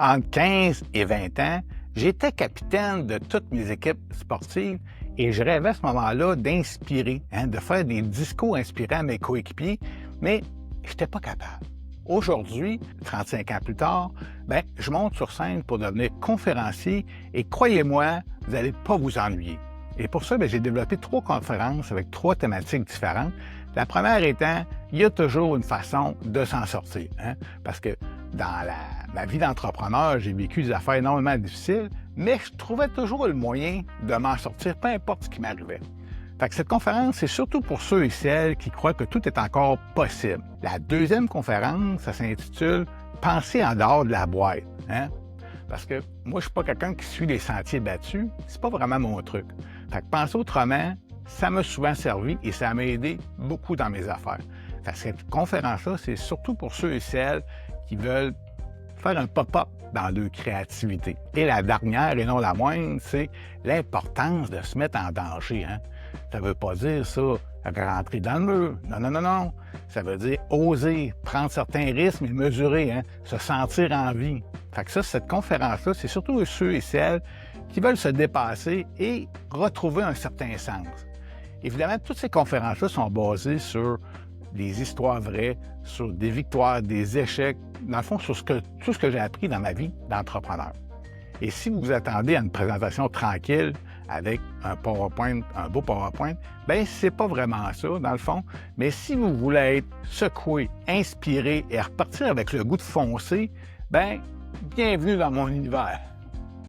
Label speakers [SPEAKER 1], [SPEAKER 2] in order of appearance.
[SPEAKER 1] Entre 15 et 20 ans, j'étais capitaine de toutes mes équipes sportives et je rêvais à ce moment-là d'inspirer, de faire des discours inspirants à mes coéquipiers, mais je n'étais pas capable. Aujourd'hui, 35 ans plus tard, je monte sur scène pour devenir conférencier et croyez-moi, vous n'allez pas vous ennuyer. Et pour ça, j'ai développé 3 conférences avec 3 thématiques différentes. La première étant, il y a toujours une façon de s'en sortir. Parce que dans ma vie d'entrepreneur, j'ai vécu des affaires énormément difficiles, mais je trouvais toujours le moyen de m'en sortir, peu importe ce qui m'arrivait. Fait que cette conférence, c'est surtout pour ceux et celles qui croient que tout est encore possible. La deuxième conférence, ça s'intitule « Penser en dehors de la boîte ». Parce que moi, je suis pas quelqu'un qui suit les sentiers battus. C'est pas vraiment mon truc. Fait que penser autrement, ça m'a souvent servi et ça m'a aidé beaucoup dans mes affaires. Fait que cette conférence-là, c'est surtout pour ceux et celles qui veulent faire un pop-up dans leur créativité. Et la dernière, et non la moindre, c'est l'importance de se mettre en danger. Ça veut pas dire ça, rentrer dans le mur. Non. Ça veut dire oser, prendre certains risques et mesurer, se sentir en vie. Fait que ça, cette conférence-là, c'est surtout ceux et celles qui veulent se dépasser et retrouver un certain sens. Évidemment, toutes ces conférences-là sont basées sur des histoires vraies, sur des victoires, des échecs, dans le fond, sur tout ce que j'ai appris dans ma vie d'entrepreneur. Et si vous vous attendez à une présentation tranquille avec un PowerPoint, un beau PowerPoint, c'est pas vraiment ça, dans le fond. Mais si vous voulez être secoué, inspiré et repartir avec le goût de foncer, bienvenue dans mon univers.